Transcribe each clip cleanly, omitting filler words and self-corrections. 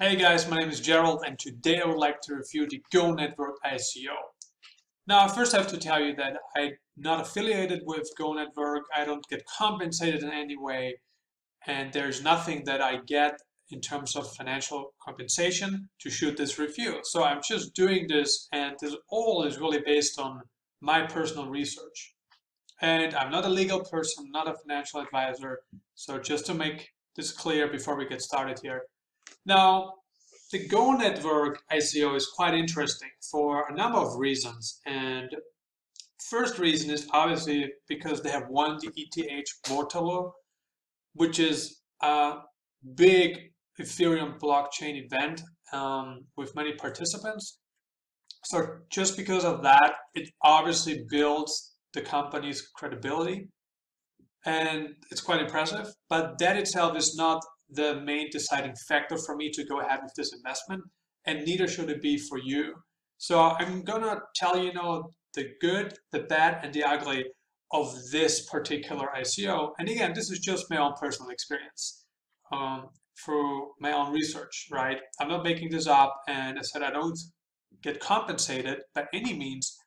Hey guys, my name is Gerald and today I would like to review the GoNetwork ICO. Now, I first have to tell you that I'm not affiliated with GoNetwork. I don't get compensated in any way, and there's nothing that I get in terms of financial compensation to shoot this review. So I'm just doing this, and this all is really based on my personal research. And I'm not a legal person, not a financial advisor. So just to make this clear before we get started here. Now, the GoNetwork ICO is quite interesting for a number of reasons. And first reason is obviously because they have won the ETH Waterloo, which is a big Ethereum blockchain event with many participants. So just because of that, it obviously builds the company's credibility. And it's quite impressive, but that itself is not the main deciding factor for me to go ahead with this investment, and neither should it be for you. So I'm gonna tell you, the good, the bad, and the ugly of this particular ICO. And again, this is just my own personal experience through my own research, right? I'm not making this up, and I said I don't get compensated by any means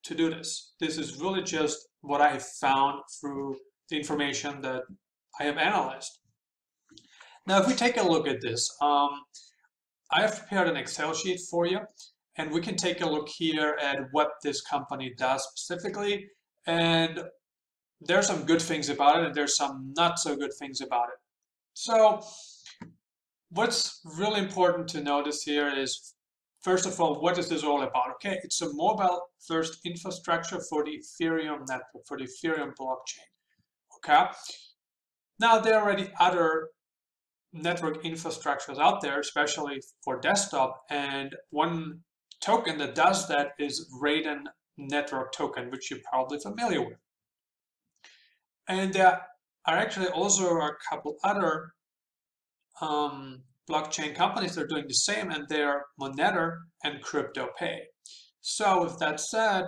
to do this. This is really just what I have found through the information that I have analyzed. Now, if we take a look at this, I have prepared an Excel sheet for you, and we can take a look here at what this company does specifically. And there's some good things about it, and there's some not so good things about it. So what's really important to notice here is, first of all, what is this all about? Okay, it's a mobile-first infrastructure for the Ethereum network, for the Ethereum blockchain. Okay. Now, there are already other network infrastructures out there, especially for desktop, and one token that does that is Raiden Network Token, which you're probably familiar with. And there are actually also a couple other blockchain companies that are doing the same, and they're Moneta and CryptoPay. So with that said,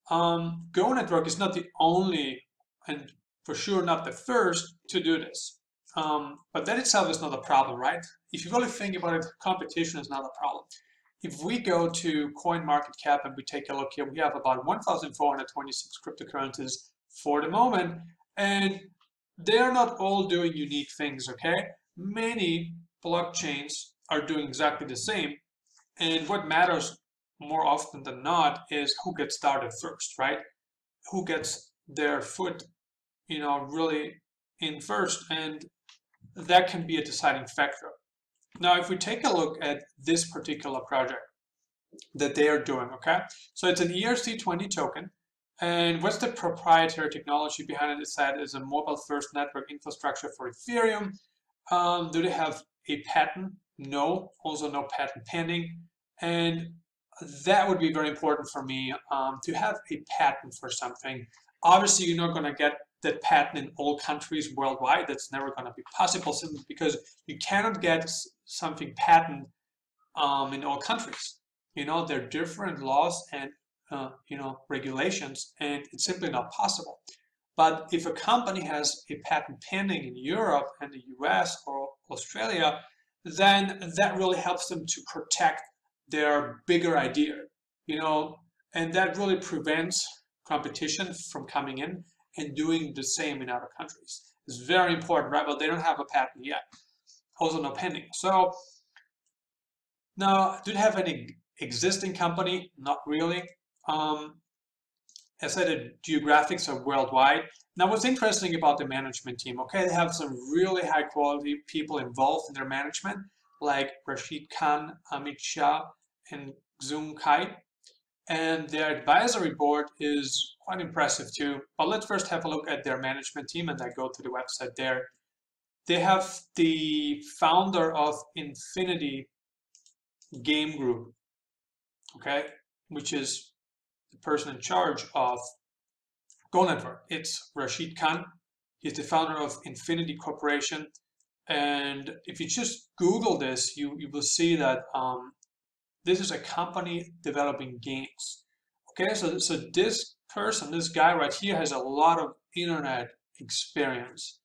GoNetwork is not the only, and for sure not the first, to do this. But that itself is not a problem, right? If you really think about it, competition is not a problem. If we go to CoinMarketCap and we take a look here, we have about 1,426 cryptocurrencies for the moment, and they're not all doing unique things, okay? Many blockchains are doing exactly the same, and what matters more often than not is who gets started first, right? Who gets their foot, really in first, and that can be a deciding factor. Now, if we take a look at this particular project that they are doing, okay? So it's an ERC20 token, and what's the proprietary technology behind it? Is that is a mobile-first network infrastructure for Ethereum. Do they have a patent? No, also no patent pending. And that would be very important for me to have a patent for something. Obviously, you're not going to get that patent in all countries worldwide. That's never going to be possible simply because you cannot get something patent in all countries. There are different laws and regulations, and it's simply not possible. But if a company has a patent pending in Europe and the US or Australia, then that really helps them to protect their bigger idea, and that really prevents competition from coming in and doing the same in other countries. It's very important, right? But they don't have a patent yet. Also no pending. So now, do they have any existing company? Not really. As I said, the geographics are worldwide. Now, what's interesting about the management team, okay, they have some really high quality people involved in their management, like Rashid Khan, Amit Shah, and Zoom Kai. And their advisory board is quite impressive too. But let's first have a look at their management team, and I go to the website there. They have the founder of Infinity Game Group, okay, which is the person in charge of GoNetwork. It's Rashid Khan. He's the founder of Infinity Corporation. And if you just Google this, you will see that this is a company developing games. Okay, so this person, this guy right here, has a lot of internet experience.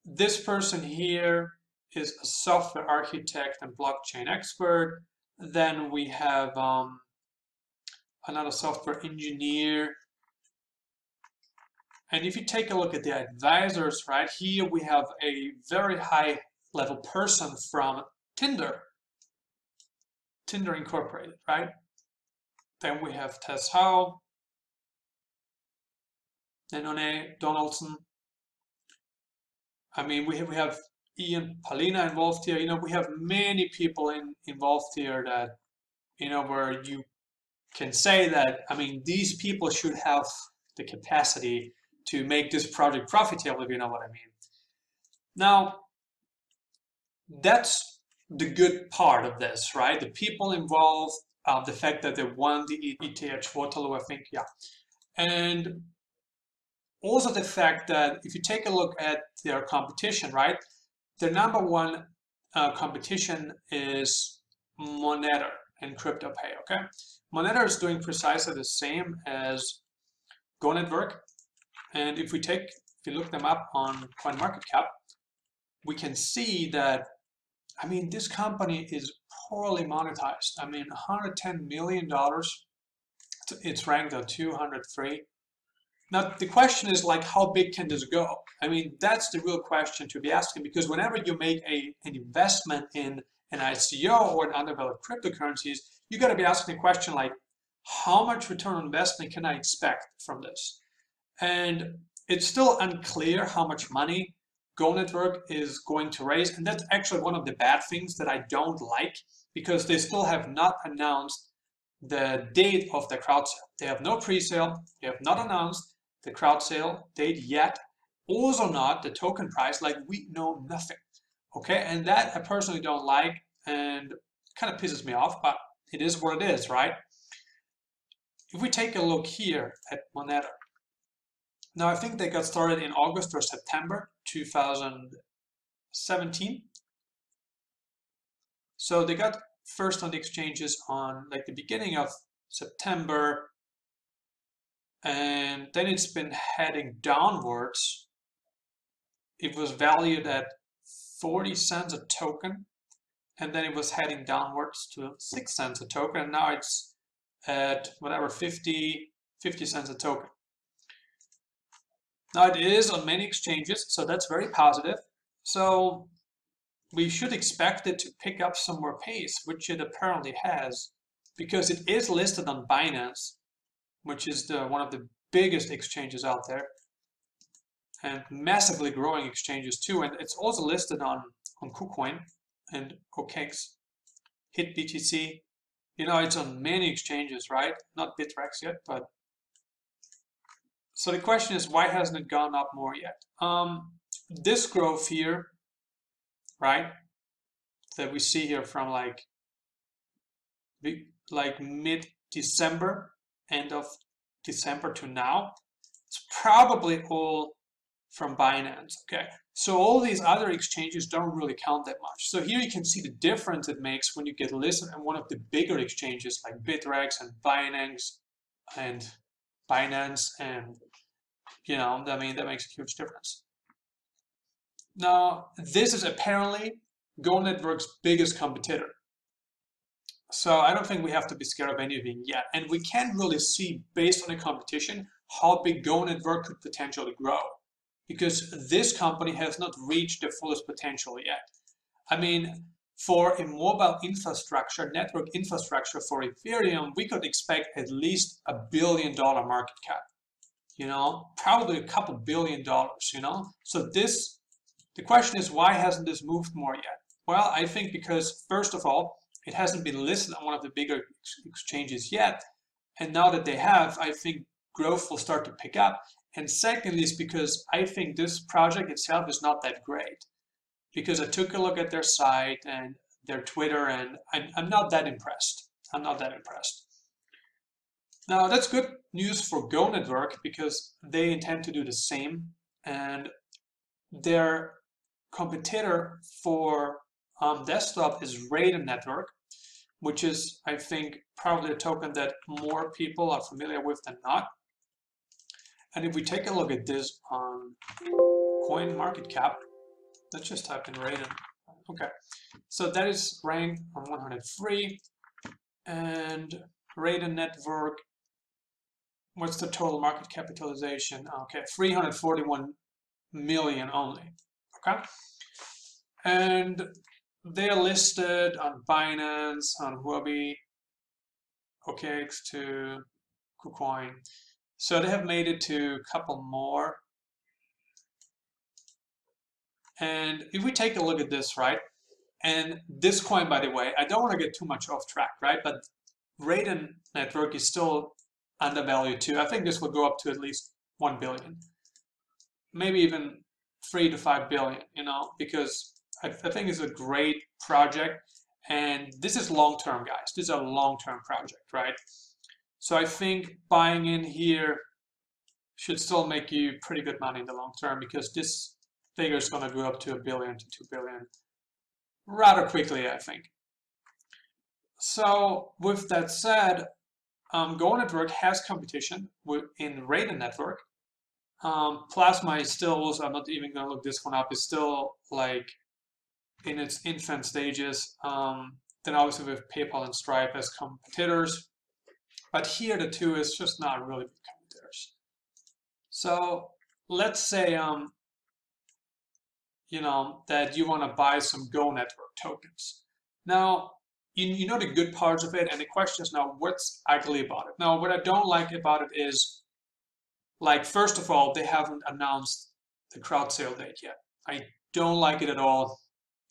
This person here is a software architect and blockchain expert. Then we have another software engineer. And if you take a look at the advisors, right here, we have a very high level person from Tinder Incorporated, right? Then we have Tess Howe, Nenone Donaldson. I mean, we have Ian Palina involved here. You know, we have many people involved here that, you know, where you can say that, I mean, these people should have the capacity to make this project profitable, if you know what I mean. Now, that's the good part of this, right? The people involved, the fact that they won the ETH Waterloo, I think, yeah. And also the fact that if you take a look at their competition, right? Their number one competition is Monero and CryptoPay, okay? Monero is doing precisely the same as GoNetwork. And if you look them up on CoinMarketCap, we can see that, I mean, this company is poorly monetized. I mean, $110 million, it's ranked at 203. Now, the question is like, how big can this go? I mean, that's the real question to be asking, because whenever you make an investment in an ICO or an undeveloped cryptocurrencies, you got to be asking the question like, how much return on investment can I expect from this? And it's still unclear how much money GoNetwork is going to raise. And that's actually one of the bad things that I don't like, because they still have not announced the date of the crowd sale. They have no pre-sale. They have not announced the crowd sale date yet. Also not the token price. Like, we know nothing. Okay, and that I personally don't like, and kind of pisses me off, but it is what it is, right? If we take a look here at Monero, now I think they got started in August or September 2017. So they got first on the exchanges on like the beginning of September, and then it's been heading downwards. It was valued at 40 cents a token, and then it was heading downwards to 6 cents a token, and now it's at whatever 50 cents a token. Now it is on many exchanges, so that's very positive. So we should expect it to pick up some more pace, which it apparently has, because it is listed on Binance, which is one of the biggest exchanges out there, and massively growing exchanges too. And it's also listed on KuCoin and OKEx, HitBTC. You know, it's on many exchanges, right? Not Bittrex yet, but. So the question is, why hasn't it gone up more yet? This growth here, right, that we see here from like mid-December, end of December to now, it's probably all from Binance, okay? So all these other exchanges don't really count that much. So here you can see the difference it makes when you get listed on one of the bigger exchanges like Bittrex and Binance, and you know, I mean, that makes a huge difference. Now, this is apparently GoNetwork's biggest competitor. So I don't think we have to be scared of anything yet. And we can't really see, based on the competition, how big GoNetwork could potentially grow, because this company has not reached their fullest potential yet. I mean, for a mobile infrastructure, network infrastructure for Ethereum, we could expect at least $1 billion market cap, you know, probably a couple $1 billion, you know. So the question is, why hasn't this moved more yet? Well, I think because, first of all, it hasn't been listed on one of the bigger exchanges yet. And now that they have, I think growth will start to pick up. And secondly, is because I think this project itself is not that great. Because I took a look at their site and their Twitter, and I'm not that impressed. I'm not that impressed. Now, that's good news for GoNetwork, because they intend to do the same. And their competitor for desktop is Raiden Network, which is, I think, probably a token that more people are familiar with than not. And if we take a look at this on CoinMarketCap, let's just type in Raiden. Okay, so that is ranked on 103. And Raiden Network, what's the total market capitalization? Okay, 341 million only. Okay, and they are listed on Binance, on Huobi, OKX to KuCoin. So they have made it to a couple more. And if we take a look at this, right? And this coin, by the way, I don't want to get too much off track, right? But Raiden Network is still undervalued too. I think this will go up to at least 1 billion, maybe even 3 to 5 billion, you know, because I think it's a great project. And this is long-term, guys. This is a long-term project, right? So I think buying in here should still make you pretty good money in the long term, because this figure is going to go up to 1 billion to 2 billion rather quickly, I think. So with that said, GoNetwork has competition in Raiden Network. Plasma is still, I'm not even going to look this one up, is still like in its infant stages. Then obviously with PayPal and Stripe as competitors. But here the two is just not really good competitors. So let's say, you know, that you want to buy some GoNetwork tokens. Now, you know the good parts of it, and the question is now, what's ugly about it? Now, what I don't like about it is, like, first of all, they haven't announced the crowd sale date yet. I don't like it at all.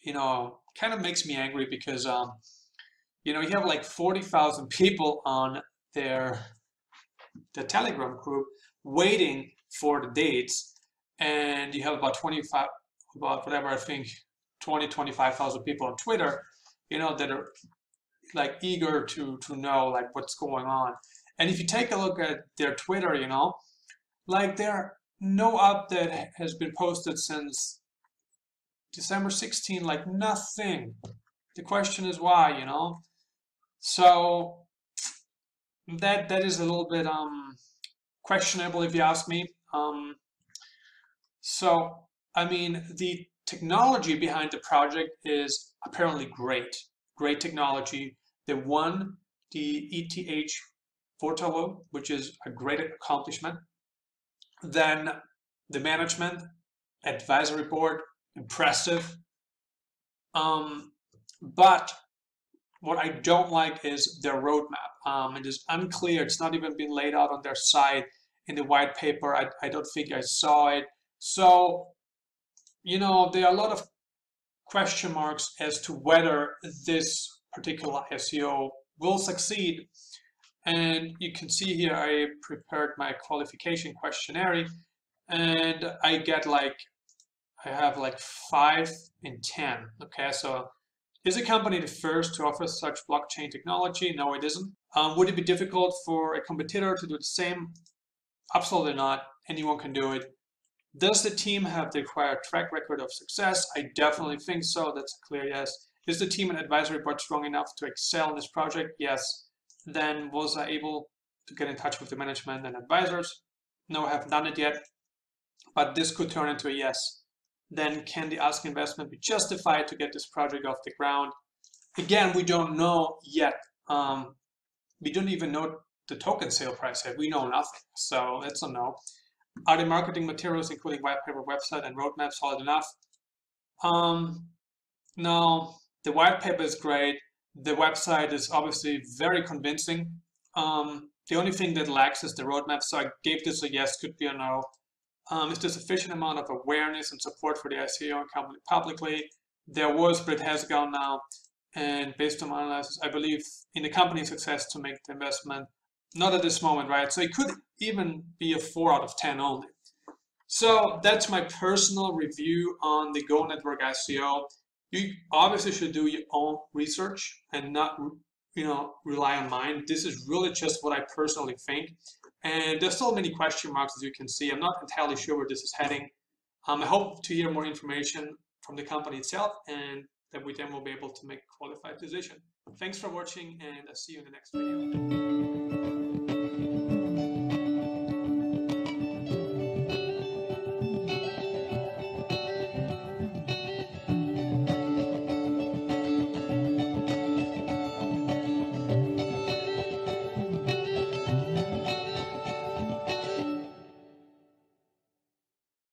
You know, kind of makes me angry because, you know, you have like 40,000 people on the Telegram group waiting for the dates, and you have about 25,000 people on Twitter, you know, that are like eager to know like what's going on. And if you take a look at their Twitter, you know, like there no update has been posted since December 16, like nothing. The question is why, you know? So that is a little bit questionable if you ask me. So I mean, the technology behind the project is apparently great. Great technology. They won the ETH Portal, which is a great accomplishment. Then the management, advisory board, impressive. But what I don't like is their roadmap. It is unclear. It's not even been laid out on their site in the white paper. I don't think I saw it. So, you know, there are a lot of question marks as to whether this particular ICO will succeed. And you can see here, I prepared my qualification questionnaire, and I get like, I have like 5 in 10. Okay, so is a company the first to offer such blockchain technology? No, it isn't. Would it be difficult for a competitor to do the same? Absolutely not. Anyone can do it. Does the team have the required track record of success? I definitely think so. That's a clear yes. Is the team and advisory board strong enough to excel in this project? Yes. Then was I able to get in touch with the management and advisors? No, I haven't done it yet, but this could turn into a yes. Then can the ask investment be justified to get this project off the ground? Again, we don't know yet. We don't even know the token sale price yet. We know nothing, so that's a no. Are the marketing materials, including white paper, website, and roadmap, solid enough? No, the white paper is great. The website is obviously very convincing. The only thing that lacks is the roadmap, so I gave this a yes, could be a no. Is there sufficient amount of awareness and support for the ICO and company publicly? There was, but it has gone now. And based on my analysis, I believe in the company's success to make the investment. Not at this moment, right? So it could even be a 4 out of 10 only. So that's my personal review on the GoNetwork ICO. You obviously should do your own research and not, you know, rely on mine. This is really just what I personally think. And there's so many question marks, as you can see. I'm not entirely sure where this is heading. I hope to hear more information from the company itself, and that we then will be able to make a qualified decision. Thanks for watching, and I'll see you in the next video.